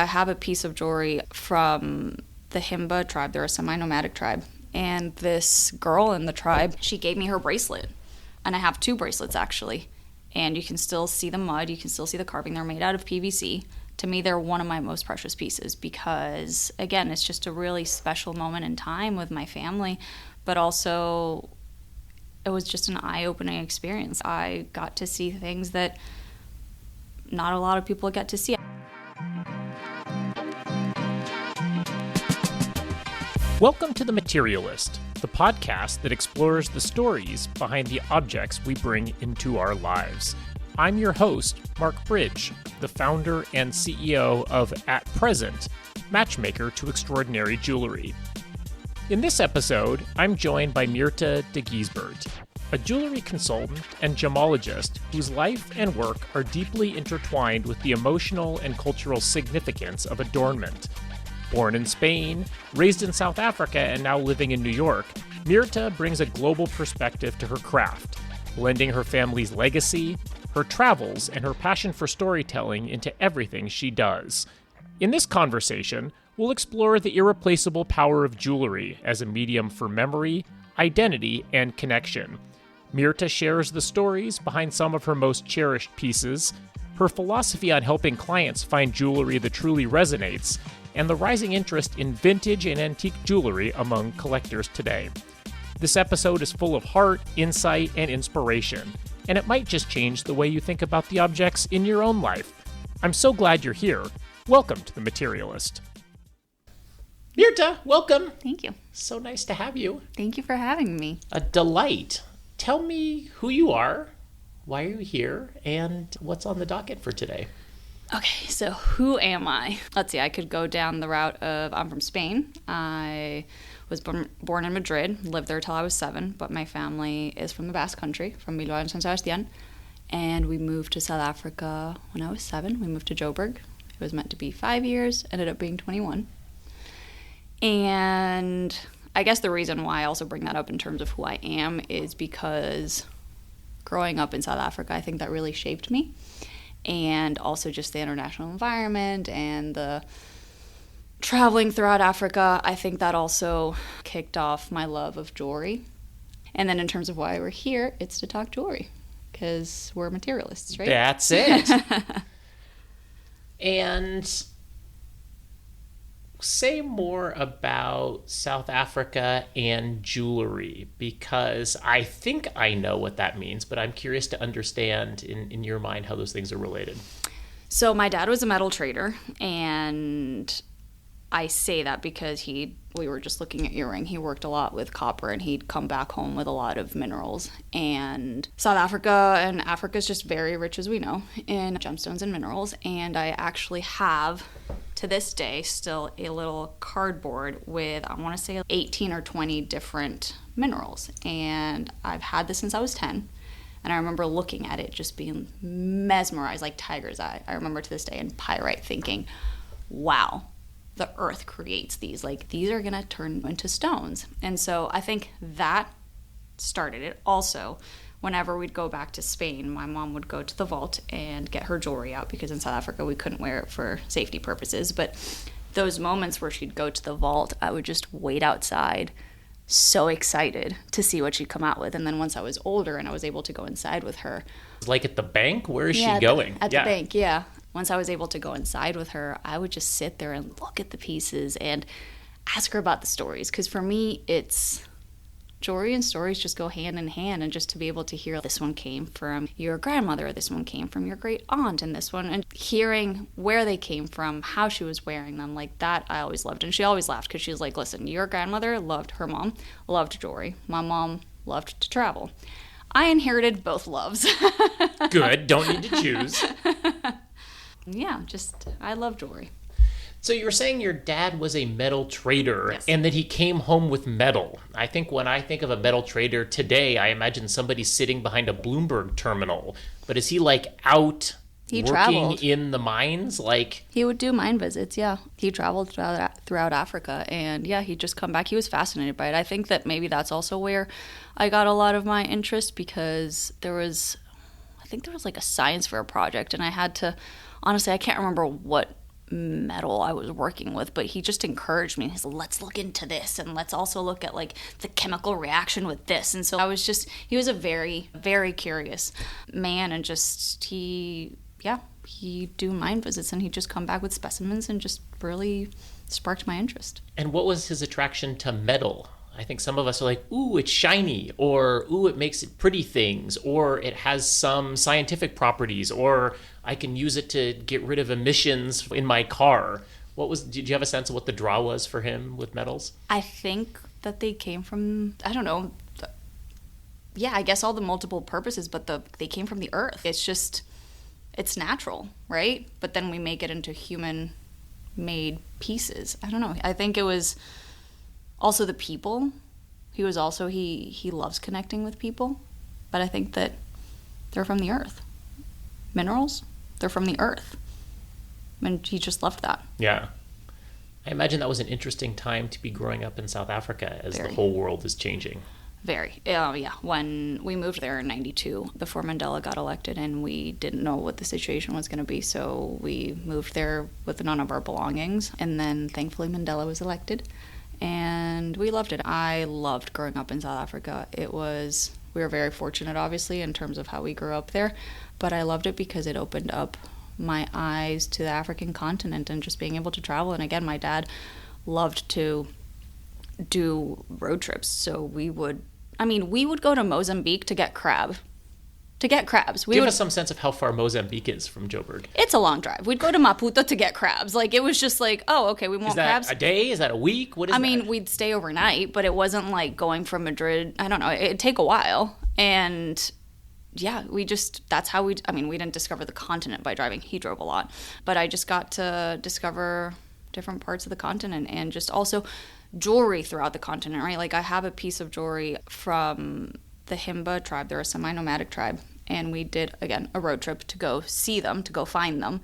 I have a piece of jewelry from the Himba tribe. They're a semi-nomadic tribe. And this girl in the tribe, she gave me her bracelet. And I have 2 bracelets, actually. And you can still see the mud. You can still see the carving. They're made out of PVC. To me, they're one of my most precious pieces because, again, it's just a really special moment in time with my family. But also, it was just an eye-opening experience. I got to see things that not a lot of people get to see. Welcome to The Materialist, the podcast that explores the stories behind the objects we bring into our lives. I'm your host, Mark Bridge, the founder and CEO of, at present, Matchmaker to Extraordinary Jewelry. In this episode, I'm joined by Mirta de Gisbert, a jewelry consultant and gemologist whose life and work are deeply intertwined with the emotional and cultural significance of adornment. Born in Spain, raised in South Africa, and now living in New York, Mirta brings a global perspective to her craft, blending her family's legacy, her travels, and her passion for storytelling into everything she does. In this conversation, we'll explore the irreplaceable power of jewelry as a medium for memory, identity, and connection. Mirta shares the stories behind some of her most cherished pieces, her philosophy on helping clients find jewelry that truly resonates, and the rising interest in vintage and antique jewelry among collectors today. This episode is full of heart, insight, and inspiration, and it might just change the way you think about the objects in your own life. I'm so glad you're here. Welcome to The Materialist. Mirta, welcome. Thank you. So nice to have you. Thank you for having me. A delight. Tell me who you are, why are you here, and what's on the docket for today? Okay, so who am I? Let's see, I could go down the route of I'm from Spain. I was born in Madrid, lived there till I was 7, but my family is from the Basque Country, from Bilbao and San Sebastian, and we moved to South Africa when I was 7. We moved to Joburg. It was meant to be 5 years, ended up being 21. And I guess the reason why I also bring that up in terms of who I am is because growing up in South Africa, I think that really shaped me. And also just the international environment and the traveling throughout Africa, I think that also kicked off my love of jewelry. And then in terms of why we're here, it's to talk jewelry, because we're materialists, right? That's it. And say more about South Africa and jewelry, because I think I know what that means, but I'm curious to understand in your mind how those things are related. So my dad was a metal trader, and I say that because we were just looking at earring. He worked a lot with copper, and he'd come back home with a lot of minerals. And South Africa and Africa is just very rich, as we know, in gemstones and minerals. And I actually have, to this day, still a little cardboard with, I want to say, 18 or 20 different minerals. And I've had this since I was 10. And I remember looking at it just being mesmerized like tiger's eye. I remember to this day in pyrite thinking, wow, the earth creates these. Like, these are going to turn into stones. And so I think that started it. Also, whenever we'd go back to Spain, my mom would go to the vault and get her jewelry out, because in South Africa we couldn't wear it for safety purposes. But those moments where she'd go to the vault, I would just wait outside, so excited to see what she'd come out with. And then once I was older and I was able to go inside with her. Like at the bank? Where is she going? At the bank, yeah. Once I was able to go inside with her, I would just sit there and look at the pieces and ask her about the stories. Because for me, it's jewelry and stories just go hand in hand. And just to be able to hear, this one came from your grandmother, or this one came from your great aunt, and this one, and hearing where they came from, how she was wearing them, like that I always loved. And she always laughed, because she was like, listen, your grandmother loved, her mom loved jewelry. My mom loved to travel. I inherited both loves. Good, don't need to choose. Yeah, I love jewelry. So you were saying your dad was a metal trader, yes, and that he came home with metal. I think when I think of a metal trader today, I imagine somebody sitting behind a Bloomberg terminal. But is he like out working traveled in the mines? Like, he would do mine visits, yeah. He traveled throughout Africa, and yeah, he'd just come back. He was fascinated by it. I think that maybe that's also where I got a lot of my interest, because there was like a science fair project, and I had to, honestly, I can't remember what metal I was working with, but he just encouraged me. He's like, let's look into this, and let's also look at like the chemical reaction with this. And so he was a very, very curious man, and just he'd do mine visits, and he'd just come back with specimens and just really sparked my interest. And what was his attraction to metal? I think some of us are like, ooh, it's shiny, or ooh, it makes pretty things, or it has some scientific properties, or I can use it to get rid of emissions in my car. Did you have a sense of what the draw was for him with metals? I think that they came from, I don't know, I guess all the multiple purposes, but they came from the earth. It's natural, right? But then we make it into human-made pieces. I don't know. I think it was also the people. He loves connecting with people, but I think that they're from the earth. Minerals, they're from the earth. And he just loved that. Yeah. I imagine that was an interesting time to be growing up in South Africa as Very. The whole world is changing. Very. Yeah. When we moved there in 92, before Mandela got elected, and we didn't know what the situation was going to be, we moved there with none of our belongings. And then thankfully Mandela was elected, and we loved it. I loved growing up in South Africa. We were very fortunate, obviously, in terms of how we grew up there, but I loved it because it opened up my eyes to the African continent and just being able to travel. And again, my dad loved to do road trips, so we would go to Mozambique to get crabs. Give us some sense of how far Mozambique is from Joburg. It's a long drive. We'd go to Maputo to get crabs. Like, it was just like, oh, okay, we want crabs. Is that a day? Is that a week? What is that? We'd stay overnight, but it wasn't like going from Madrid. I don't know. It'd take a while. And yeah, we didn't discover the continent by driving. He drove a lot. But I just got to discover different parts of the continent, and just also jewelry throughout the continent, right? Like, I have a piece of jewelry from the Himba tribe. They're a semi-nomadic tribe. And we did, again, a road trip to go see them, to go find them.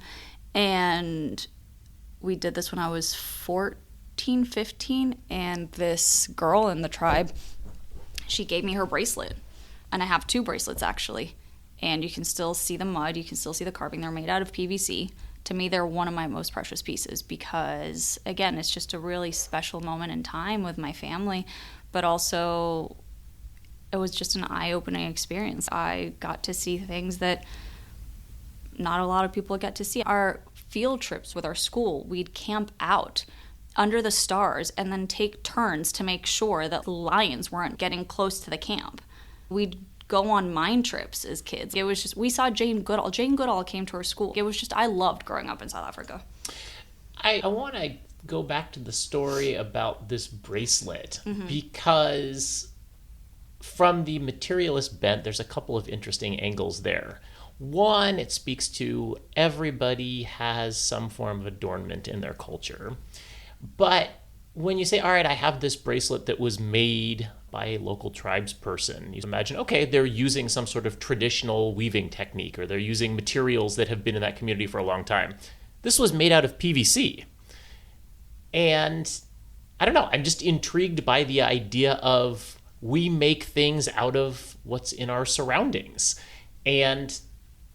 And we did this when I was 14, 15. And this girl in the tribe, she gave me her bracelet. And I have 2 bracelets, actually. And you can still see the mud. You can still see the carving. They're made out of PVC. To me, they're one of my most precious pieces because, again, it's just a really special moment in time with my family. But also, it was just an eye-opening experience. I got to see things that not a lot of people get to see. Our field trips with our school, we'd camp out under the stars and then take turns to make sure that lions weren't getting close to the camp. We'd go on mine trips as kids. It was just, we saw Jane Goodall. Jane Goodall came to our school. It was just, I loved growing up in South Africa. I want to go back to the story about this bracelet because from the materialist bent, there's a couple of interesting angles there. One, it speaks to everybody has some form of adornment in their culture. But when you say, all right, I have this bracelet that was made by a local tribes person, you imagine, okay, they're using some sort of traditional weaving technique, or they're using materials that have been in that community for a long time. This was made out of PVC. And I don't know, I'm just intrigued by the idea of we make things out of what's in our surroundings. And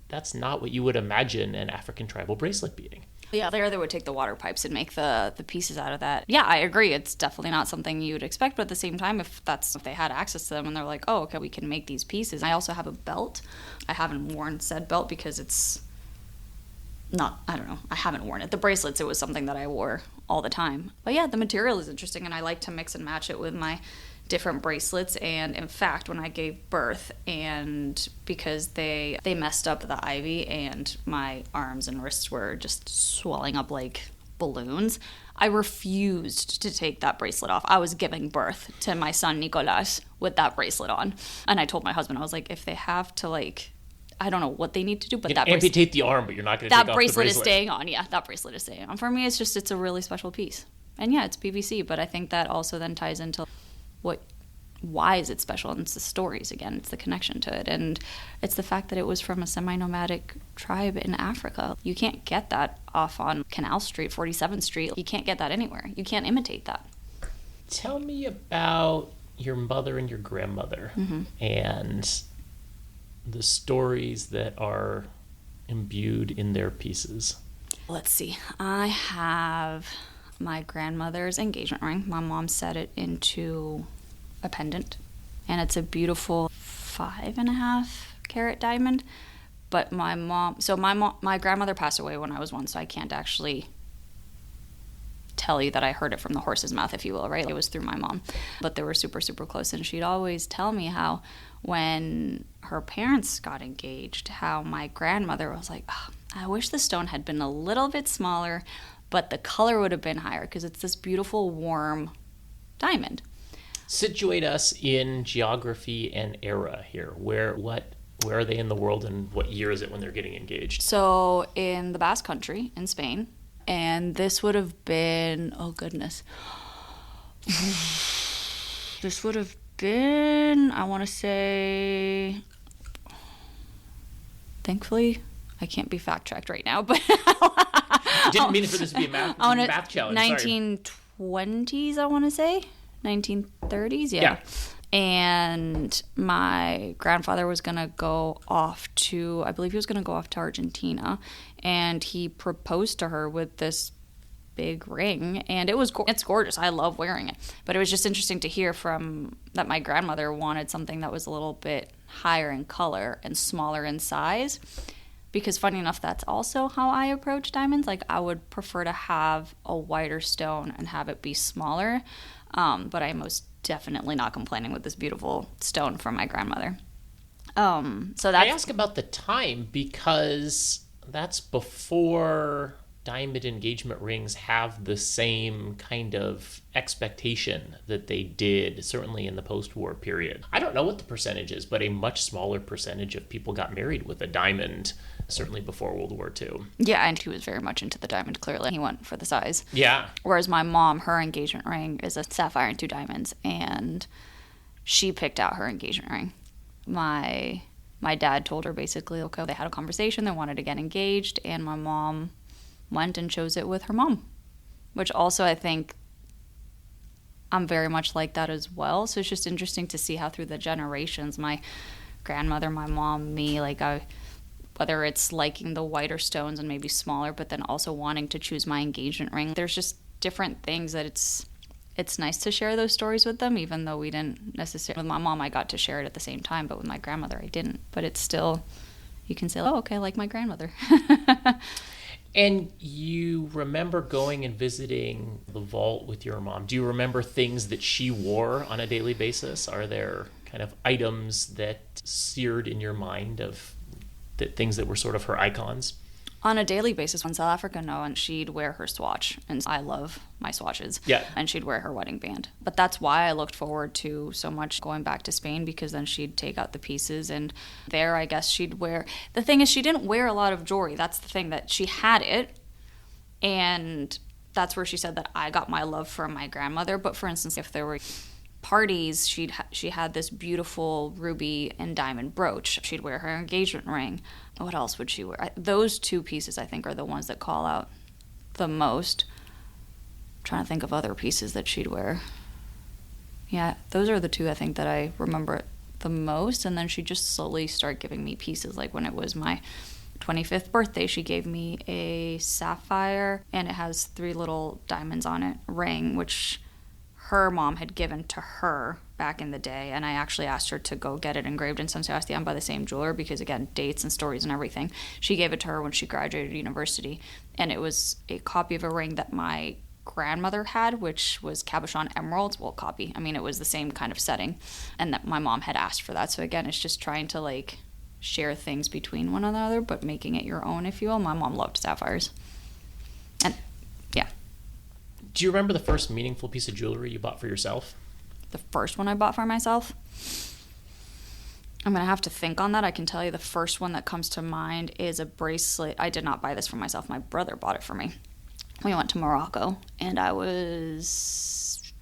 that's not what you would imagine an African tribal bracelet being. Yeah, they would take the water pipes and make the pieces out of that. Yeah, I agree. It's definitely not something you would expect, but at the same time, if they had access to them and they're like, oh, okay, we can make these pieces. I also have a belt. I haven't worn said belt because it's not, I don't know, I haven't worn it. The bracelets, it was something that I wore all the time. But yeah, the material is interesting, and I like to mix and match it with my different bracelets. And in fact, when I gave birth, and because they messed up the ivy and my arms and wrists were just swelling up like balloons, I refused to take that bracelet off. I was giving birth to my son Nicolas with that bracelet on. And I told my husband, I was like, if they have to, like, I don't know what they need to do, but that amputate the arm, but you're not going to take off the bracelet. That bracelet is staying on. Yeah, that bracelet is staying on. For me, it's a really special piece. And yeah, it's PVC, but I think that also then ties into why is it special? And it's the stories again. It's the connection to it, and it's the fact that it was from a semi-nomadic tribe in Africa. You can't get that off on Canal Street, 47th Street. You can't get that anywhere. You can't imitate that. Tell me about your mother and your grandmother and the stories that are imbued in their pieces. Let's see. I have my grandmother's engagement ring. My mom set it into a pendant, and it's a beautiful 5.5 carat diamond. But my grandmother passed away when I was 1, so I can't actually tell you that I heard it from the horse's mouth, if you will, right? It was through my mom. But they were super, super close, and she'd always tell me how when her parents got engaged, how my grandmother was like, oh, I wish the stone had been a little bit smaller, but the color would have been higher, because it's this beautiful, warm diamond. Situate us in geography and era here. Where are they in the world, and what year is it when they're getting engaged? So in the Basque Country in Spain, and this would have been, oh goodness, this would have been, I want to say, thankfully, I can't be fact-checked right now, but Didn't mean for this to be a math challenge. 1920s, I want to say. 1930s, yeah. And my grandfather was going to go off to, I believe he was going to go off to Argentina, and he proposed to her with this big ring, and it's gorgeous. I love wearing it. But it was just interesting to hear that my grandmother wanted something that was a little bit higher in color and smaller in size, because funny enough, that's also how I approach diamonds. Like, I would prefer to have a whiter stone and have it be smaller, but I'm most definitely not complaining with this beautiful stone from my grandmother. I ask about the time because that's before diamond engagement rings have the same kind of expectation that they did, certainly in the post-war period. I don't know what the percentage is, but a much smaller percentage of people got married with a diamond, certainly before World War II. Yeah, and he was very much into the diamond, clearly. He went for the size. Yeah. Whereas my mom, her engagement ring is a sapphire and 2 diamonds, and she picked out her engagement ring. My dad told her basically, okay, they had a conversation, they wanted to get engaged, and my mom went and chose it with her mom, which also I think I'm very much like that as well. So it's just interesting to see how through the generations, my grandmother, my mom, me, whether it's liking the whiter stones and maybe smaller, but then also wanting to choose my engagement ring. There's just different things that it's nice to share those stories with them, even though we didn't necessarily. With my mom, I got to share it at the same time, but with my grandmother, I didn't. But it's still, you can say, oh, okay, I like my grandmother. And you remember going and visiting the vault with your mom. Do you remember things that she wore on a daily basis? Are there kind of items that seared in your mind of things that were sort of her icons? On a daily basis, in South Africa, no, and she'd wear her swatch, and I love my swatches. Yeah. And she'd wear her wedding band. But that's why I looked forward to so much going back to Spain, because then she'd take out the pieces, and there, I guess, she'd wear. The thing is, she didn't wear a lot of jewelry. That's the thing, that she had it, and that's where she said that I got my love from my grandmother. But for instance, if there were parties, she had this beautiful ruby and diamond brooch. She'd wear her engagement ring. What else would she wear? Those 2 pieces, I think, are the ones that call out the most. I'm trying to think of other pieces that she'd wear. Yeah, those are the 2, I think, that I remember the most. And then she just slowly started giving me pieces. Like when it was my 25th birthday, she gave me a sapphire, and it has 3 little diamonds on it, ring, which her mom had given to her back in the day, and I actually asked her to go get it engraved in San Sebastian by the same jeweler, because again, dates and stories and everything. She gave it to her when she graduated university, and it was a copy of a ring that my grandmother had, which was cabochon emeralds. Well, copy, I mean, it was the same kind of setting, and that my mom had asked for that. So again, it's just trying to share things between one another, but making it your own, if you will. My mom loved sapphires, and yeah. Do you remember the first meaningful piece of jewelry you bought for yourself? The first one I bought for myself? I'm going to have to think on that. I can tell you the first one that comes to mind is a bracelet. I did not buy this for myself. My brother bought it for me. We went to Morocco, and I was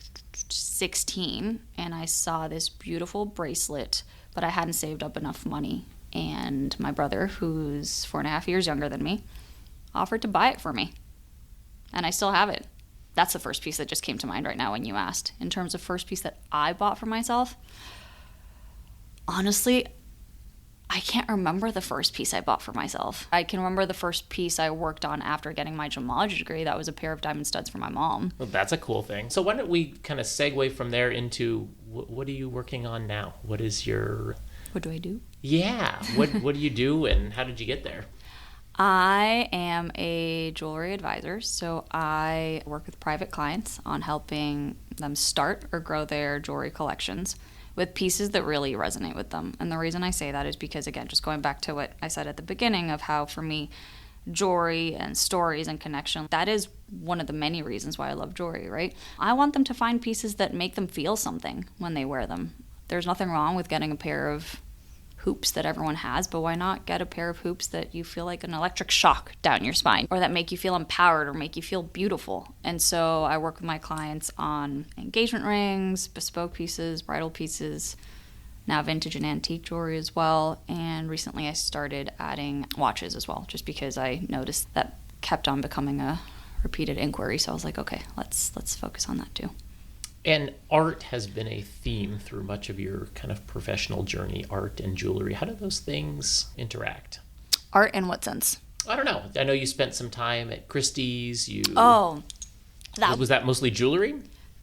16, and I saw this beautiful bracelet, but I hadn't saved up enough money. And my brother, who's 4.5 years younger than me, offered to buy it for me. And I still have it. That's the first piece that just came to mind right now when you asked. In terms of first piece that I bought for myself, honestly, I can't remember the first piece I bought for myself. I can remember the first piece I worked on after getting my gemology degree. That was a pair of diamond studs for my mom. Well, that's a cool thing. So why don't we kind of segue from there into what are you working on now? What is your... What do I do? Yeah. What do you do and how did you get there? I am a jewelry advisor, so I work with private clients on helping them start or grow their jewelry collections with pieces that really resonate with them. And the reason I say that is because, again, just going back to what I said at the beginning of how, for me, jewelry and stories and connection, that is one of the many reasons why I love jewelry, right? I want them to find pieces that make them feel something when they wear them. There's nothing wrong with getting a pair of hoops that everyone has, but why not get a pair of hoops that you feel like an electric shock down your spine, or that make you feel empowered or make you feel beautiful? And so I work with my clients on engagement rings, bespoke pieces, bridal pieces, now vintage and antique jewelry as well. And recently I started adding watches as well, just because I noticed that kept on becoming a repeated inquiry. So I was like, okay, let's focus on that too. And art has been a theme through much of your kind of professional journey, art and jewelry. How do those things interact? Art in what sense? I don't know. I know you spent some time at Christie's. Was that mostly jewelry?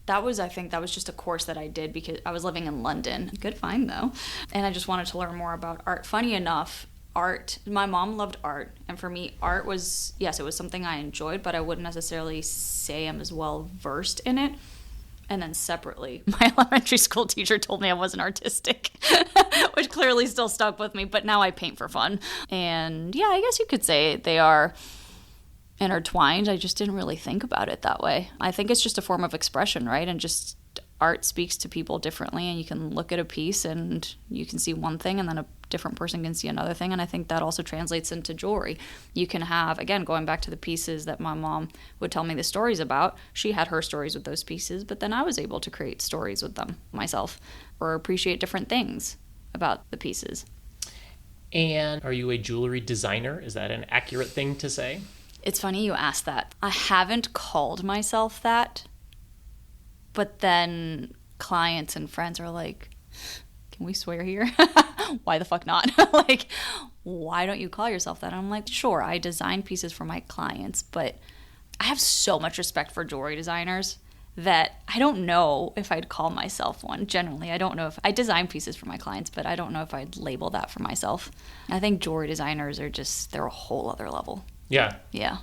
I think that was just a course that I did because I was living in London. Good find, though. And I just wanted to learn more about art. Funny enough, my mom loved art. And for me, art was, yes, it was something I enjoyed, but I wouldn't necessarily say I'm as well versed in it. And then separately, my elementary school teacher told me I wasn't artistic, which clearly still stuck with me. But now I paint for fun. And yeah, I guess you could say they are intertwined. I just didn't really think about it that way. I think it's just a form of expression, right? And just art speaks to people differently. And you can look at a piece and you can see one thing and then a different person can see another thing. And I think that also translates into jewelry. You can have, again, going back to the pieces that my mom would tell me the stories about, she had her stories with those pieces, but then I was able to create stories with them myself or appreciate different things about the pieces. And are you a jewelry designer? Is that an accurate thing to say? It's funny you asked that. I haven't called myself that, but then clients and friends are like, can we swear here? Why the fuck not? Like, why don't you call yourself that? And I'm like, sure, I design pieces for my clients, but I have so much respect for jewelry designers that I don't know if I'd call myself one. Generally, I don't know if I design pieces for my clients, but I don't know if I'd label that for myself. I think jewelry designers are they're a whole other level. Yeah. Yeah.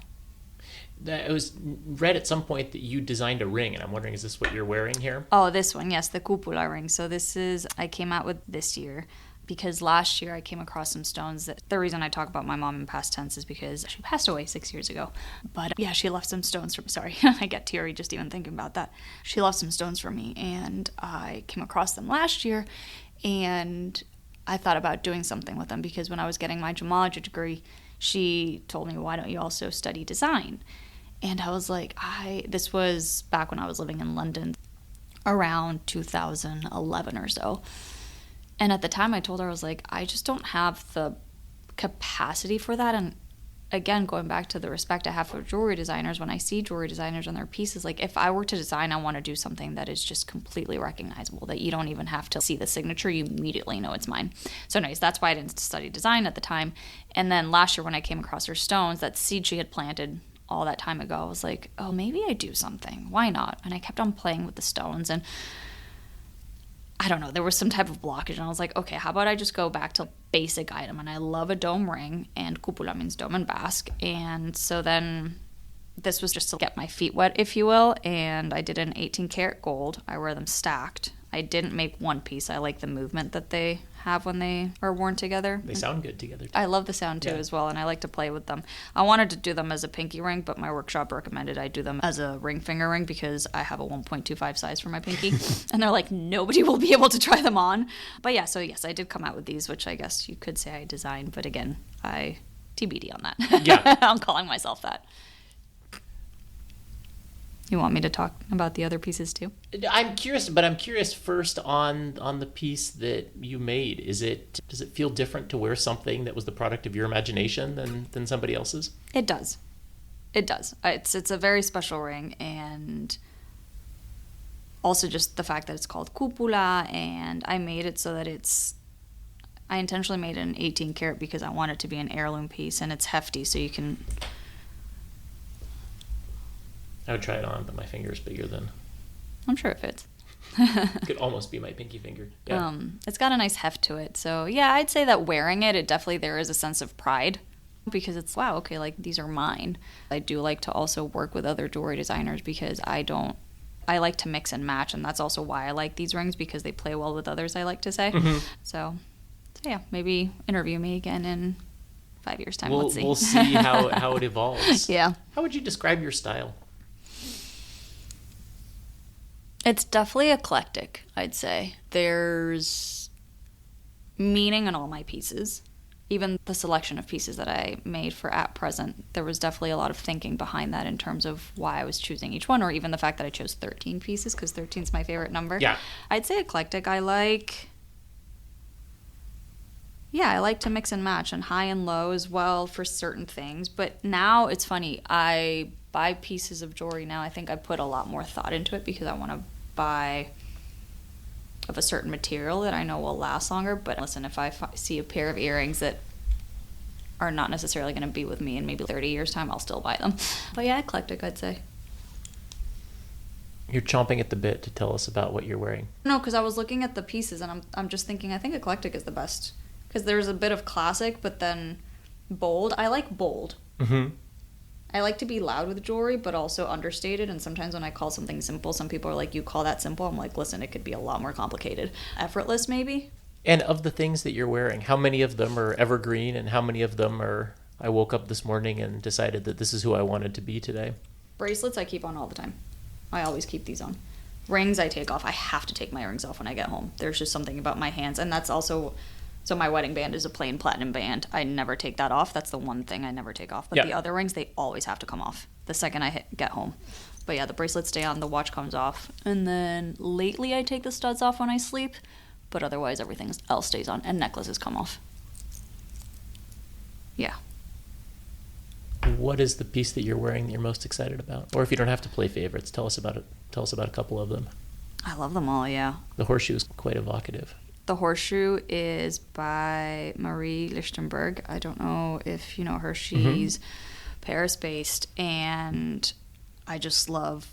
I was read at some point that you designed a ring, and I'm wondering, is this what you're wearing here? Oh, this one, yes, the Kupula ring. So I came out with this year because last year I came across some stones that, the reason I talk about my mom in past tense is because she passed away 6 years ago. But yeah, she left some stones sorry, I get teary just even thinking about that. She left some stones for me, and I came across them last year, and I thought about doing something with them because when I was getting my gemology degree, she told me, why don't you also study design? And I was like, this was back when I was living in London, around 2011 or so. And at the time I told her, I was like, I just don't have the capacity for that. And again, going back to the respect I have for jewelry designers, when I see jewelry designers and their pieces, like if I were to design, I want to do something that is just completely recognizable, that you don't even have to see the signature, you immediately know it's mine. So anyways, that's why I didn't study design at the time. And then last year when I came across her stones, that seed she had planted all that time ago, I was like, oh, maybe I do something. Why not? And I kept on playing with the stones, and I don't know, there was some type of blockage, and I was like, okay, how about I just go back to basic item? And I love a dome ring, and Kupula means dome in Basque. And so then this was just to get my feet wet, if you will, and I did an 18 karat gold. I wear them stacked. I didn't make one piece. I like the movement that they have when they are worn together. They sound good together, too. I love the sound, too, as well, and I like to play with them. I wanted to do them as a pinky ring, but my workshop recommended I do them as a ring finger ring because I have a 1.25 size for my pinky. And they're like, nobody will be able to try them on. But yeah, so yes, I did come out with these, which I guess you could say I designed, but again, I TBD on that. Yeah. I'm calling myself that. You want me to talk about the other pieces too? I'm curious first on the piece that you made. Does it feel different to wear something that was the product of your imagination than somebody else's? It does. It does. It's a very special ring, and also just the fact that it's called Kupula, and I made it so that it's I intentionally made it an 18 karat because I want it to be an heirloom piece, and it's hefty, so you can... I would try it on, but my finger is bigger than... I'm sure it fits. It could almost be my pinky finger. Yeah. It's got a nice heft to it. So, yeah, I'd say that wearing it definitely, there is a sense of pride because it's, wow, okay, like, these are mine. I do like to also work with other jewelry designers because I like to mix and match, and that's also why I like these rings, because they play well with others, I like to say. Mm-hmm. So yeah, maybe interview me again in 5 years' time. Let's see. We'll see how it evolves. Yeah. How would you describe your style? It's definitely eclectic, I'd say. There's meaning in all my pieces. Even the selection of pieces that I made for at present, there was definitely a lot of thinking behind that in terms of why I was choosing each one, or even the fact that I chose 13 pieces, because 13 is my favorite number. Yeah. I'd say eclectic. I like to mix and match, and high and low as well for certain things. But now it's funny. I buy pieces of jewelry now. I think I put a lot more thought into it because I want to buy of a certain material that I know will last longer. But listen, if I see a pair of earrings that are not necessarily going to be with me in maybe 30 years' time, I'll still buy them. But yeah, eclectic, I'd say. You're chomping at the bit to tell us about what you're wearing. No, because I was looking at the pieces and I'm just thinking, I think eclectic is the best. Because there's a bit of classic, but then bold. I like bold. Mm-hmm. I like to be loud with jewelry, but also understated. And sometimes when I call something simple, some people are like, you call that simple? I'm like, listen, it could be a lot more complicated. Effortless, maybe? And of the things that you're wearing, how many of them are evergreen and how many of them are, I woke up this morning and decided that this is who I wanted to be today? Bracelets I keep on all the time. I always keep these on. Rings I take off. I have to take my rings off when I get home. There's just something about my hands. And that's also... So my wedding band is a plain platinum band. I never take that off. That's the one thing I never take off. But the other rings, they always have to come off the second I get home. But yeah, the bracelets stay on, the watch comes off. And then lately I take the studs off when I sleep. But otherwise everything else stays on. And necklaces come off. Yeah. What is the piece that you're wearing that you're most excited about? Or if you don't have to play favorites, tell us about it. Tell us about a couple of them. I love them all, yeah. The horseshoe is quite evocative. The horseshoe is by Marie Lichtenberg. I don't know if you know her. She's Paris-based, and I just love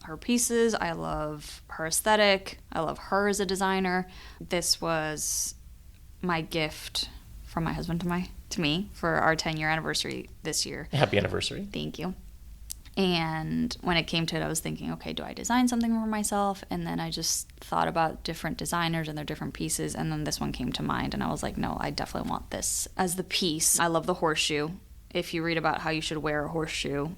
her pieces. I love her aesthetic. I love her as a designer. This was my gift from my husband to me for our 10-year anniversary this year. Happy anniversary. Thank you. And when it came to it, I was thinking, okay, do I design something for myself? And then I just thought about different designers and their different pieces. And then this one came to mind. And I was like, no, I definitely want this as the piece. I love the horseshoe. If you read about how you should wear a horseshoe,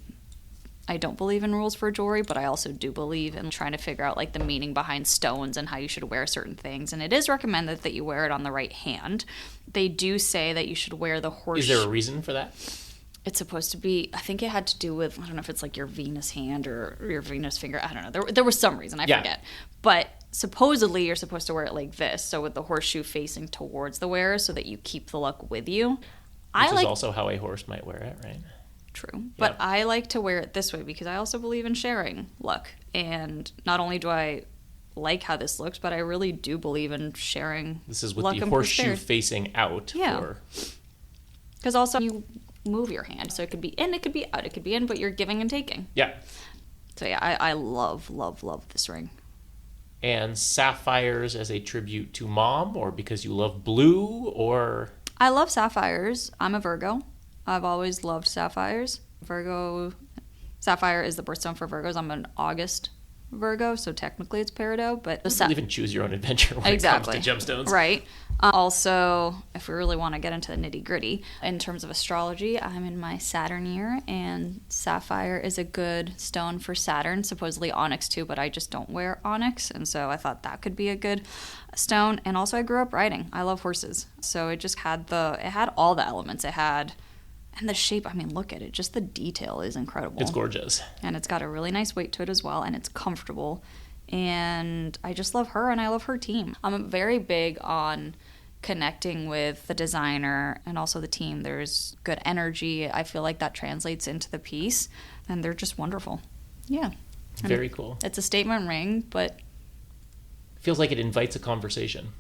I don't believe in rules for jewelry, but I also do believe in trying to figure out like the meaning behind stones and how you should wear certain things. And it is recommended that you wear it on the right hand. They do say that you should wear the horseshoe. Is there a reason for that? It's supposed to be, I think it had to do with, I don't know if it's like your Venus hand or your Venus finger. I don't know. There was some reason. I forget. But supposedly you're supposed to wear it like this. So with the horseshoe facing towards the wearer so that you keep the luck with you. Which is also how a horse might wear it, right? True. But I like to wear it this way because I also believe in sharing luck. And not only do I like how this looks, but I really do believe in sharing. This is with the horseshoe facing out. Yeah. Because also you move your hand, so it could be in, it could be out, it could be in, but you're giving and taking. Yeah. So yeah, I love this ring. And sapphires as a tribute to mom, or because you love blue, or? I love sapphires. I'm a Virgo. I've always loved sapphires. Sapphire is the birthstone for Virgos. I'm an August Virgo, so technically it's peridot, but you don't even choose your own adventure when it comes to gemstones. Right. Also, if we really want to get into the nitty-gritty, in terms of astrology, I'm in my Saturn year, and sapphire is a good stone for Saturn, supposedly onyx too, but I just don't wear onyx, and so I thought that could be a good stone. And also I grew up riding. I love horses. So it just had all the elements. And the shape, I mean, look at it. Just the detail is incredible. It's gorgeous. And it's got a really nice weight to it as well, and it's comfortable. And I just love her, and I love her team. I'm very big on connecting with the designer and also the team. There's good energy. I feel like that translates into the piece, and they're just wonderful. Yeah. Very cool. It's a statement ring, but... Feels like it invites a conversation.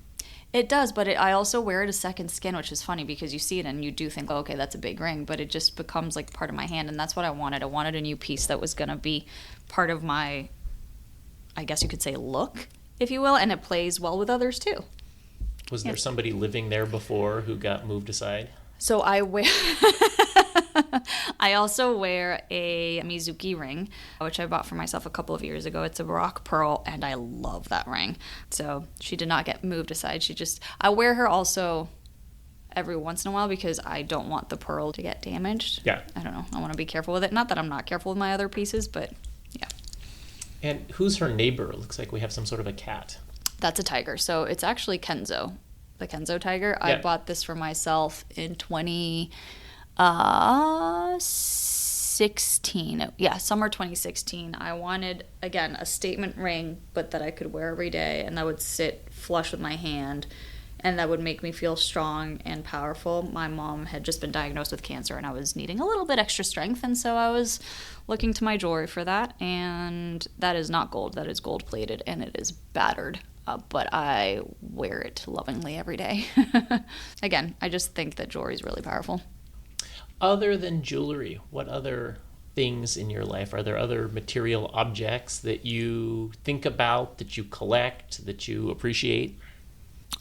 It does, but I also wear it as second skin, which is funny because you see it and you do think, oh, okay, that's a big ring, but it just becomes like part of my hand, and that's what I wanted. I wanted a new piece that was going to be part of my, I guess you could say, look, if you will, and it plays well with others too. Was there somebody living there before who got moved aside? So I wear... I also wear a Mizuki ring, which I bought for myself a couple of years ago. It's a Baroque pearl, and I love that ring. So she did not get moved aside. I wear her also every once in a while because I don't want the pearl to get damaged. Yeah. I don't know. I want to be careful with it. Not that I'm not careful with my other pieces, but yeah. And who's her neighbor? It looks like we have some sort of a cat. That's a tiger. So it's actually Kenzo, the Kenzo tiger. Yeah. I bought this for myself in 2016. Yeah, summer 2016. I wanted, again, a statement ring, but that I could wear every day and that would sit flush with my hand and that would make me feel strong and powerful. My mom had just been diagnosed with cancer and I was needing a little bit extra strength, and so I was looking to my jewelry for that, and that is not gold. That is gold plated and it is battered. But I wear it lovingly every day. Again, I just think that jewelry is really powerful. Other than jewelry, what other things in your life? Are there other material objects that you think about, that you collect, that you appreciate?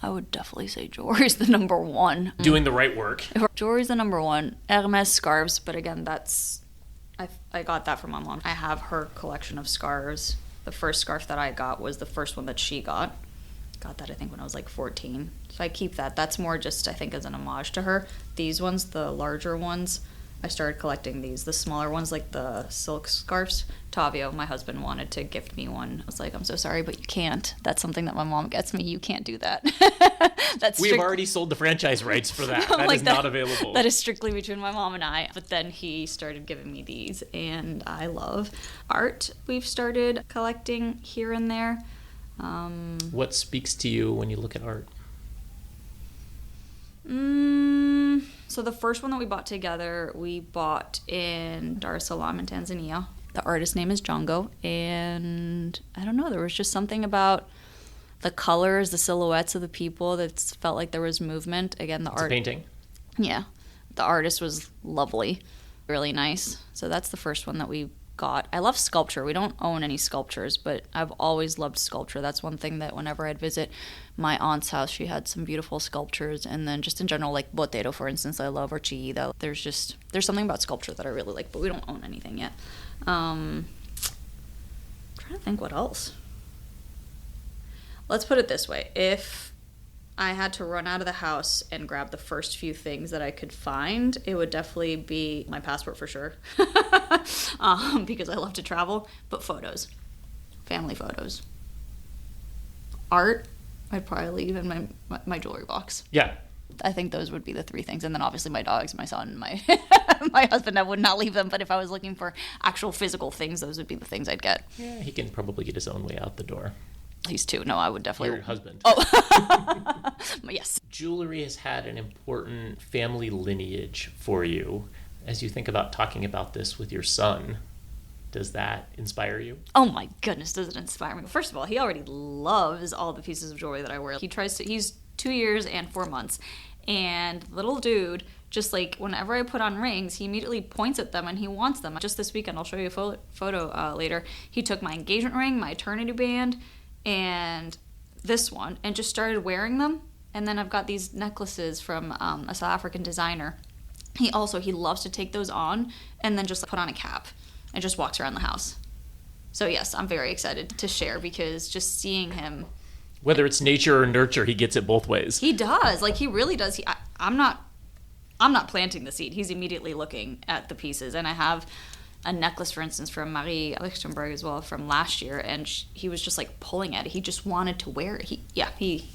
I would definitely say jewelry is the number one. Doing the right work. Jewelry is the number one. Hermes scarves, but again, I got that from my mom. I have her collection of scarves. The first scarf that I got was the first one that she got. Got that, I think, when I was like 14. So I keep that. That's more just, I think, as an homage to her. These ones, the larger ones, I started collecting these. The smaller ones, like the silk scarves, Tavio, my husband, wanted to gift me one. I was like, I'm so sorry, but you can't. That's something that my mom gets me. You can't do that. We've already sold the franchise rights for that. That is not available. That is strictly between my mom and I. But then he started giving me these, and I love art. We've started collecting here and there. What speaks to you when you look at art? So the first one that we bought together, we bought in Dar es Salaam in Tanzania. The artist's name is Django, and I don't know, there was just something about the colors, the silhouettes of the people that felt like there was movement. Again, the art. It's a painting. Yeah. The artist was lovely, really nice. So that's the first one that we got. I love sculpture. We don't own any sculptures, but I've always loved sculpture. That's one thing that whenever I'd visit my aunt's house, she had some beautiful sculptures. And then just in general, like Botero, for instance, I love, or Chiida. There's something about sculpture that I really like, but we don't own anything yet. I'm trying to think what else. Let's put it this way. If I had to run out of the house and grab the first few things that I could find, it would definitely be my passport for sure. Because I love to travel, but photos, family photos. Art, I'd probably leave in my jewelry box. Yeah. I think those would be the three things. And then obviously my dogs, my son, my my husband, I would not leave them. But if I was looking for actual physical things, those would be the things I'd get. Yeah, he can probably get his own way out the door. He's two. No, I would definitely. Your husband. Oh, yes. Jewelry has had an important family lineage for you. As you think about talking about this with your son, does that inspire you? Oh my goodness, does it inspire me? First of all, he already loves all the pieces of jewelry that I wear. He's 2 years and 4 months. And little dude, just like whenever I put on rings, he immediately points at them and he wants them. Just this weekend, I'll show you a photo later. He took my engagement ring, my eternity band, and this one, and just started wearing them. And then I've got these necklaces from a South African designer. He loves to take those on and then just put on a cap and just walks around the house. So yes, I'm very excited to share because just seeing him. Whether it's nature or nurture, he gets it both ways. He does. Like, he really does. I'm not planting the seed. He's immediately looking at the pieces. And I have a necklace, for instance, from Marie Lichtenberg as well from last year, and he was just like pulling at it. He just wanted to wear it. He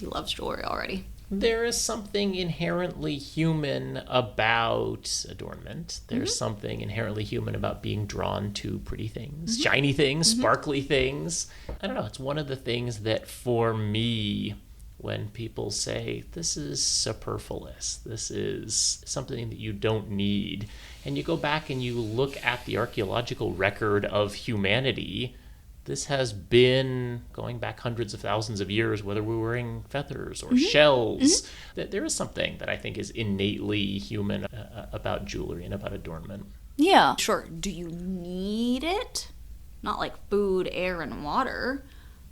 loves jewelry already. There is something inherently human about adornment. There's something inherently human about being drawn to pretty things, shiny things, sparkly things. I don't know. It's one of the things that for me, when people say, this is superfluous, this is something that you don't need, and you go back and you look at the archaeological record of humanity, this has been going back hundreds of thousands of years, whether we're wearing feathers or shells. That there is something that I think is innately human about jewelry and about adornment. Yeah, sure. Do you need it? Not like food, air, and water,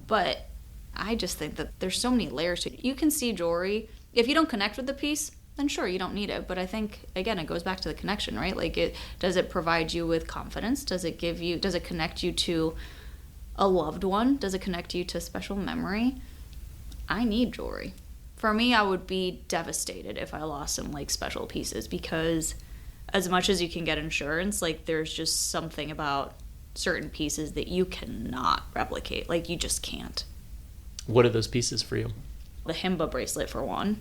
but I just think that there's so many layers to it. You can see jewelry. If you don't connect with the piece, then sure, you don't need it. But I think, again, it goes back to the connection, right? Like, does it provide you with confidence? Does it connect you to a loved one? Does it connect you to a special memory? I need jewelry. For me, I would be devastated if I lost some, like, special pieces, because as much as you can get insurance, like, there's just something about certain pieces that you cannot replicate. Like, you just can't. What are those pieces for you? The Himba bracelet, for one.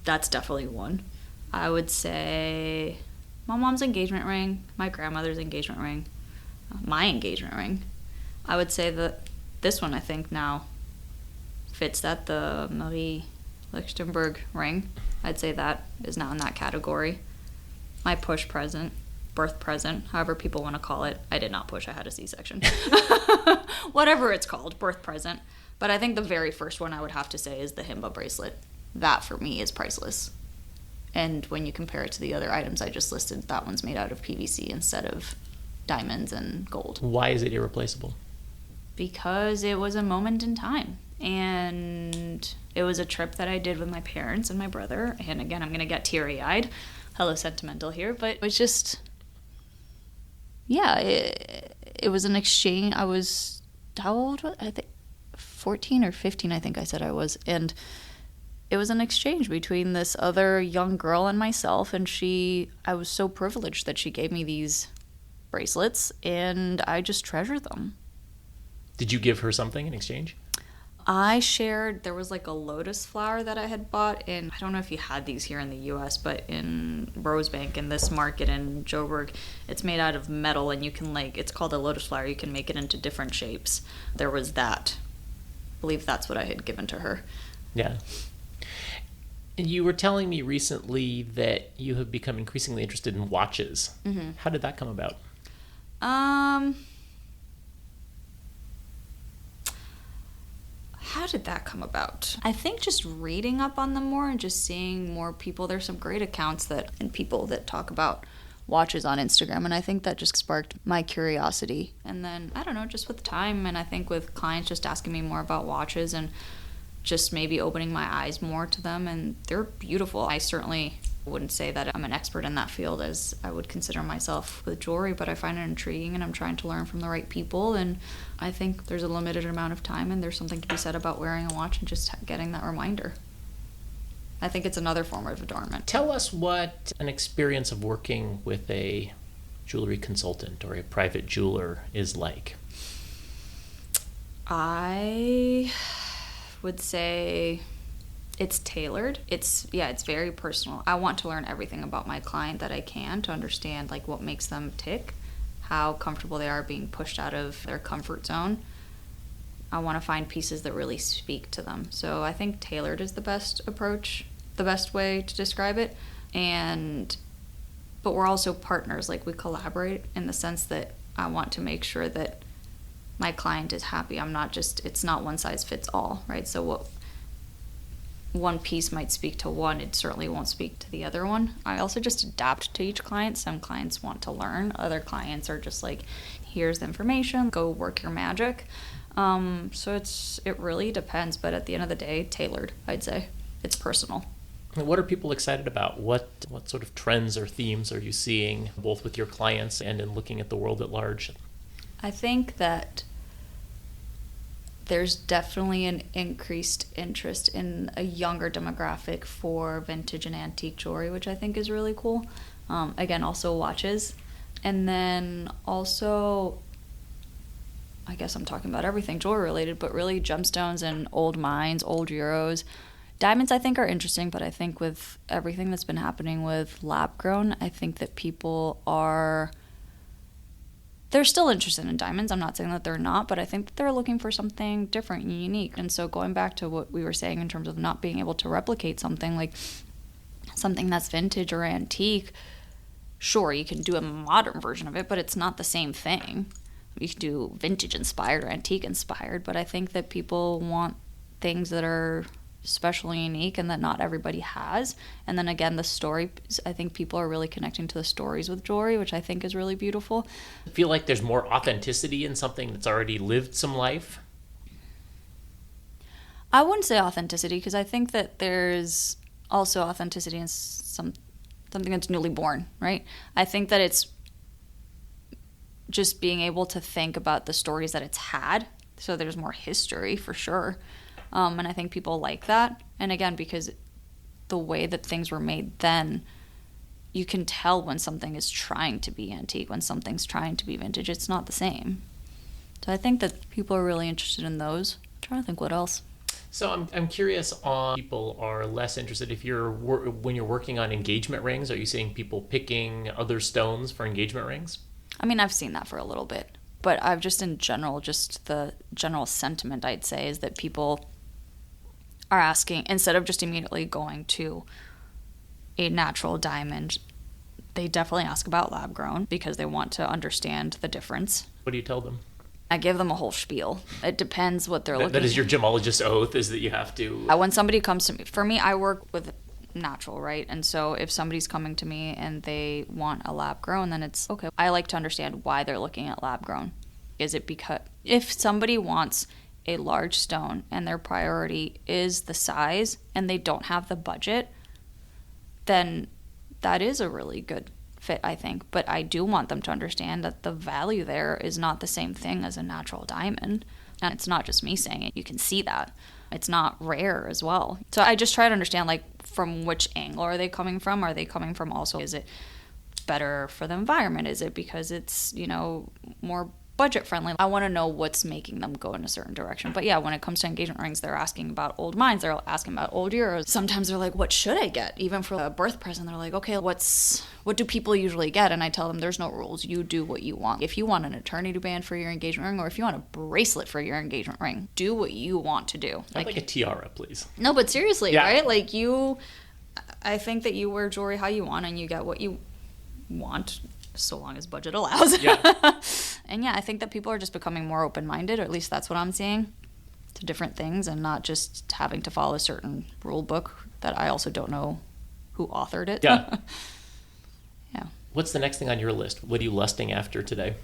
That's definitely one. I would say my mom's engagement ring, my grandmother's engagement ring, my engagement ring. I would say that this one, I think, now fits that, the Marie Lichtenberg ring. I'd say that is now in that category. My push present, birth present, however people want to call it. I did not push, I had a C-section. Whatever it's called, birth present. But I think the very first one I would have to say is the Himba bracelet. That, for me, is priceless. And when you compare it to the other items I just listed, that one's made out of PVC instead of diamonds and gold. Why is it irreplaceable? Because it was a moment in time. And it was a trip that I did with my parents and my brother. And again, I'm going to get teary-eyed. Hello, sentimental here. But it was just, yeah, it was an exchange. I was, how old was I? think 14 or 15, I think I said I was. And it was an exchange between this other young girl and myself. And I was so privileged that she gave me these bracelets. And I just treasure them. Did you give her something in exchange? I shared, there was like a lotus flower that I had bought in, I don't know if you had these here in the U.S., but in Rosebank, in this market in Joburg, it's made out of metal, and you can, like, it's called a lotus flower. You can make it into different shapes. There was that. I believe that's what I had given to her. Yeah. And you were telling me recently that you have become increasingly interested in watches. Mm-hmm. How did that come about? How did that come about? I think just reading up on them more and just seeing more people. There's some great accounts and people that talk about watches on Instagram, and I think that just sparked my curiosity. And then, I don't know, just with time, and I think with clients just asking me more about watches and just maybe opening my eyes more to them, and they're beautiful. I certainly wouldn't say that I'm an expert in that field as I would consider myself with jewelry, but I find it intriguing, and I'm trying to learn from the right people. And I think there's a limited amount of time, and there's something to be said about wearing a watch and just getting that reminder. I think it's another form of adornment. Tell us what an experience of working with a jewelry consultant or a private jeweler is like. I would say it's tailored. It's very personal. I want to learn everything about my client that I can to understand, like, what makes them tick, how comfortable they are being pushed out of their comfort zone. I want to find pieces that really speak to them. So I think tailored is the best approach, the best way to describe it. But we're also partners. Like, we collaborate in the sense that I want to make sure that my client is happy. It's not one size fits all, right? So what one piece might speak to one, it certainly won't speak to the other one. I also just adapt to each client. Some clients want to learn. Other clients are just like, here's the information, go work your magic. So it really depends, but at the end of the day, tailored, I'd say. It's personal. What are people excited about? What sort of trends or themes are you seeing, both with your clients and in looking at the world at large? I think that there's definitely an increased interest in a younger demographic for vintage and antique jewelry, which I think is really cool. Again, also watches. And then also, I guess I'm talking about everything jewelry related, but really gemstones and old mines, old euros. Diamonds, I think, are interesting, but I think with everything that's been happening with lab grown, I think that people they're still interested in diamonds. I'm not saying that they're not, but I think that they're looking for something different and unique. And so going back to what we were saying in terms of not being able to replicate something, like something that's vintage or antique, sure, you can do a modern version of it, but it's not the same thing. You can do vintage inspired or antique inspired, but I think that people want things that are especially unique and that not everybody has. And then again, the story, I think people are really connecting to the stories with jewelry, which I think is really beautiful. I feel like there's more authenticity in something that's already lived some life. I wouldn't say authenticity, because I think that there's also authenticity in something that's newly born, right? I think that it's just being able to think about the stories that it's had. So there's more history for sure. And I think people like that. And again, because the way that things were made then, you can tell when something is trying to be antique, when something's trying to be vintage. It's not the same. So I think that people are really interested in those. I'm trying to think what else. So I'm curious on people are less interested when you're working on engagement rings, are you seeing people picking other stones for engagement rings? I mean, I've seen that for a little bit, but I've just in general, just the general sentiment I'd say is that people are asking, instead of just immediately going to a natural diamond, they definitely ask about lab grown because they want to understand the difference. What do you tell them? I give them a whole spiel. It depends what they're looking for. That is your gemologist oath, is that you have to... When somebody comes to me, for me, I work with natural, right? And so if somebody's coming to me and they want a lab grown, then it's okay. I like to understand why they're looking at lab grown. Is it because if somebody wants a large stone and their priority is the size and they don't have the budget, then that is a really good fit, I think. But I do want them to understand that the value there is not the same thing as a natural diamond. And it's not just me saying it. You can see that. It's not rare as well. So I just try to understand, like, from which angle are they coming from? Are they coming from also, is it better for the environment? Is it because it's, more budget friendly? I want to know what's making them go in a certain direction. But yeah, when it comes to engagement rings, they're asking about old mines. They're asking about old euros. Sometimes they're like, what should I get? Even for a birth present, they're like, okay, what do people usually get? And I tell them there's no rules. You do what you want. If you want an eternity band for your engagement ring, or if you want a bracelet for your engagement ring, do what you want to do. I'd like a tiara, please. No, but seriously, yeah. Right? I think that you wear jewelry how you want and you get what you want, so long as budget allows. Yeah. And yeah, I think that people are just becoming more open-minded, or at least that's what I'm seeing, to different things and not just having to follow a certain rule book that I also don't know who authored it. Yeah. Yeah. What's the next thing on your list? What are you lusting after today?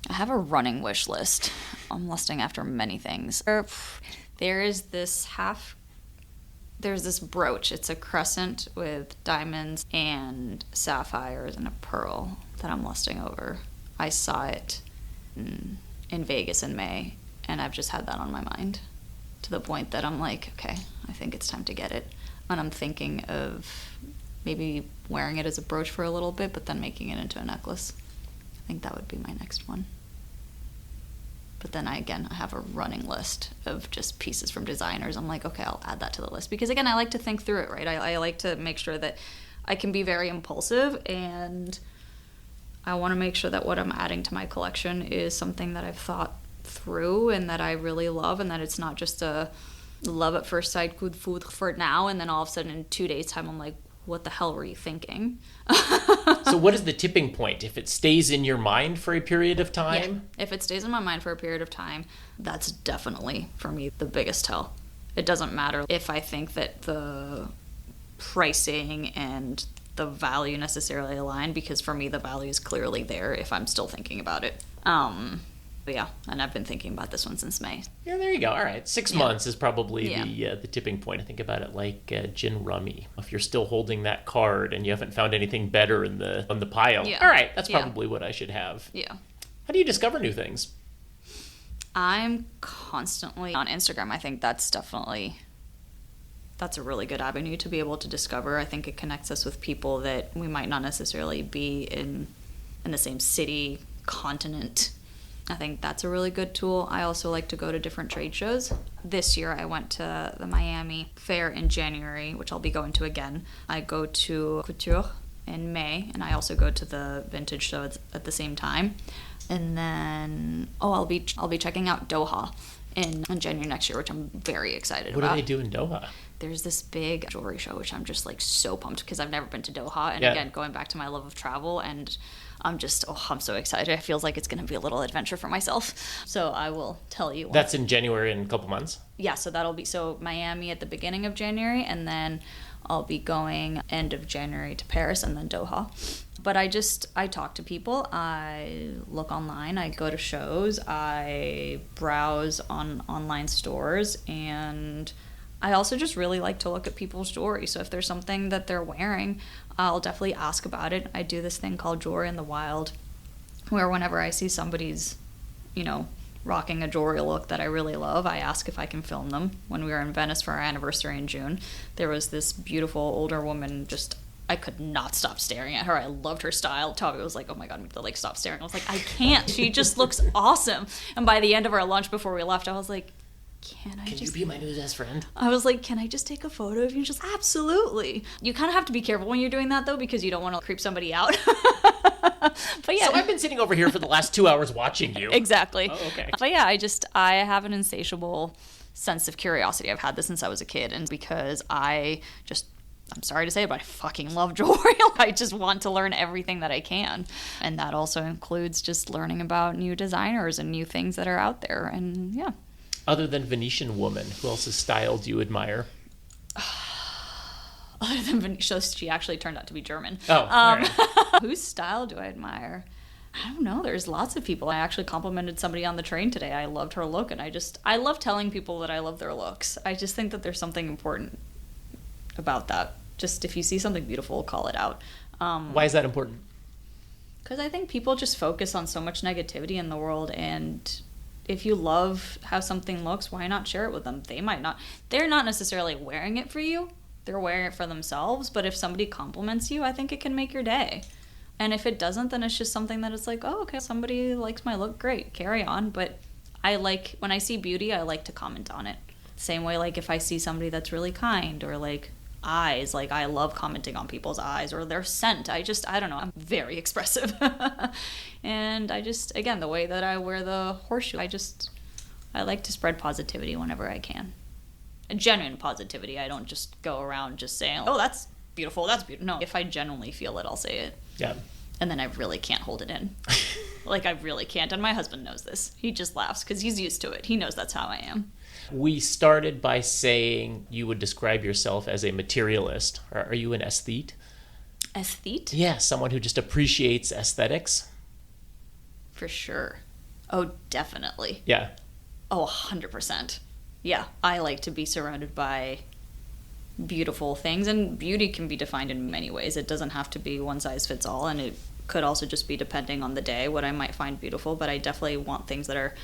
I have a running wish list. I'm lusting after many things. There's this brooch. It's a crescent with diamonds and sapphires and a pearl that I'm lusting over. I saw it in Vegas in May, and I've just had that on my mind to the point that I'm like, okay, I think it's time to get it. And I'm thinking of maybe wearing it as a brooch for a little bit, but then making it into a necklace. I think that would be my next one. But then I have a running list of just pieces from designers. I'm like, okay, I'll add that to the list. Because again, I like to think through it, right? I like to make sure that I can be very impulsive, and I want to make sure that what I'm adding to my collection is something that I've thought through and that I really love, and that it's not just a love at first sight, good food for now, and then all of a sudden in 2 days' time I'm like, what the hell were you thinking? So what is the tipping point? If it stays in your mind for a period of time? Yeah. If it stays in my mind for a period of time, that's definitely, for me, the biggest tell. It doesn't matter if I think that the pricing and the value necessarily align, because for me the value is clearly there if I'm still thinking about it. But yeah, and I've been thinking about this one since May. Yeah, there you go. All right. 6 months is probably the tipping point. I think about it like gin rummy. If you're still holding that card and you haven't found anything better on the pile, all right, that's probably what I should have. Yeah. How do you discover new things? I'm constantly on Instagram. I think that's a really good avenue to be able to discover. I think it connects us with people that we might not necessarily be in the same city, continent. I think that's a really good tool. I also like to go to different trade shows. This year I went to the Miami Fair in January, which I'll be going to again. I go to Couture in May, and I also go to the vintage show at the same time. And then I'll be checking out Doha in January next year, which I'm very excited What about. do they do in Doha? There's this big jewelry show, which I'm just like so pumped because I've never been to Doha. And again, going back to my love of travel, and I'm so excited. It feels like it's going to be a little adventure for myself. So I will tell you. That's in January in a couple months? Yeah, so that'll be, so Miami at the beginning of January, and then I'll be going end of January to Paris and then Doha. But I talk to people, I look online, I go to shows, I browse on online stores, and I also just really like to look at people's jewelry. So if there's something that they're wearing, I'll definitely ask about it. I do this thing called Jewelry in the Wild, where whenever I see somebody's, rocking a jewelry look that I really love, I ask if I can film them. When we were in Venice for our anniversary in June, there was this beautiful older woman, I could not stop staring at her. I loved her style. Tommy was like, oh my God, Mirta, like, stop staring. I was like, I can't. She just looks awesome. And by the end of our lunch before we left, I was like, Can you be my new best friend? I was like, can I just take a photo of you? Just absolutely. You kind of have to be careful when you're doing that, though, because you don't want to creep somebody out. But yeah. So I've been sitting over here for the last 2 hours watching you. Exactly. Oh, okay. But yeah, I have an insatiable sense of curiosity. I've had this since I was a kid, and because I'm sorry to say it, but I fucking love jewelry. I just want to learn everything that I can. And that also includes just learning about new designers and new things that are out there. And yeah. Other than Venetian woman, who else's style do you admire? Other than Venetia, she actually turned out to be German. Oh, all right. Whose style do I admire? I don't know. There's lots of people. I actually complimented somebody on the train today. I loved her look, and I love telling people that I love their looks. I just think that there's something important about that. Just if you see something beautiful, call it out. Why is that important? Because I think people just focus on so much negativity in the world, and if you love how something looks, why not share it with them? They're not necessarily wearing it for you. They're wearing it for themselves. But if somebody compliments you, I think it can make your day. And if it doesn't, then it's just something that it's like, oh, okay, somebody likes my look, great, carry on. But when I see beauty, I like to comment on it. Same way, like if I see somebody that's really kind, or like eyes, like I love commenting on people's eyes or their scent. I don't know, I'm very expressive. And again, the way that I wear the horseshoe, I like to spread positivity whenever I can. A genuine positivity. I don't just go around just saying, oh, that's beautiful, that's beautiful. No, if I genuinely feel it, I'll say it. Yeah. And then I really can't hold it in. Like, I really can't. And my husband knows this. He just laughs because he's used to it. He knows that's how I am. We started by saying you would describe yourself as a materialist. Are you an aesthete? Aesthete? Yeah, someone who just appreciates aesthetics. For sure. Oh, definitely. Yeah. Oh, 100%. Yeah, I like to be surrounded by beautiful things, and beauty can be defined in many ways. It doesn't have to be one size fits all, and it could also just be depending on the day what I might find beautiful, but I definitely want things that are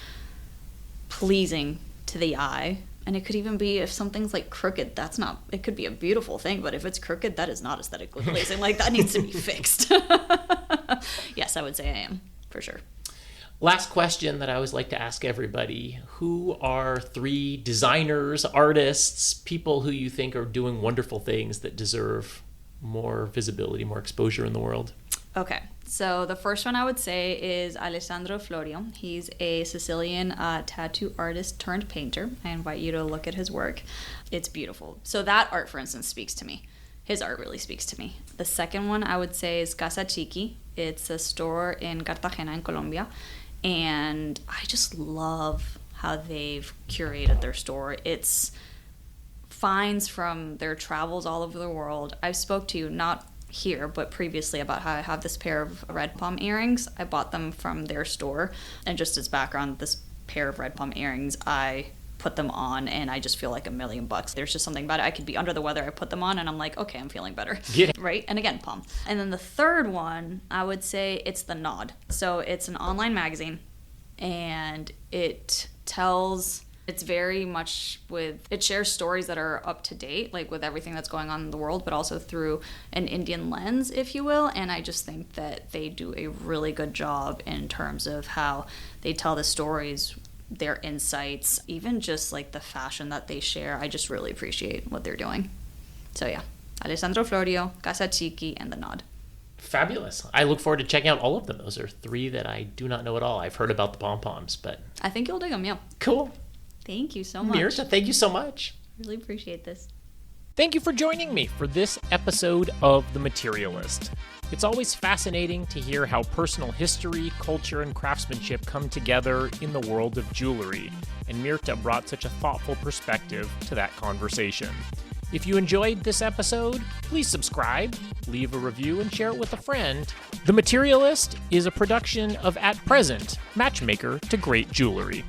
pleasing to the eye. And it could even be if something's like crooked, it could be a beautiful thing, but if it's crooked, that is not aesthetically pleasing. Like, that needs to be fixed. Yes, I would say I am, for sure. Last question that I always like to ask everybody: who are 3 designers, artists, people who you think are doing wonderful things that deserve more visibility, more exposure in the world? Okay, so the first one I would say is Alessandro Florio. He's a Sicilian tattoo artist turned painter. I invite you to look at his work. It's beautiful. So that art, for instance, speaks to me. His art really speaks to me. The second one I would say is Casa Chiqui. It's a store in Cartagena in Colombia. And I just love how they've curated their store. It's finds from their travels all over the world. I spoke to you, not here, but previously, about how I have this pair of red palm earrings. I bought them from their store. And just as background, this pair of red palm earrings, I put them on and I just feel like $1,000,000. There's just something about it. I could be under the weather, I put them on and I'm like, okay, I'm feeling better. Yeah. Right? And again, palm. And then the third one, I would say it's The Nod. So it's an online magazine, and it's very much it shares stories that are up to date, like with everything that's going on in the world, but also through an Indian lens, if you will. And I just think that they do a really good job in terms of how they tell the stories, their insights, even just like the fashion that they share. I just really appreciate what they're doing. So yeah, Alessandro Florio, Casa Chiqui, and The Nod. Fabulous. I look forward to checking out all of them. Those are 3 that I do not know at all. I've heard about the pom-poms, but... I think you'll dig them, yeah. Cool. Thank you so much. Mirta, thank you so much. Really appreciate this. Thank you for joining me for this episode of The Materialist. It's always fascinating to hear how personal history, culture, and craftsmanship come together in the world of jewelry, and Mirta brought such a thoughtful perspective to that conversation. If you enjoyed this episode, please subscribe, leave a review, and share it with a friend. The Materialist is a production of At Present, Matchmaker to Great Jewelry.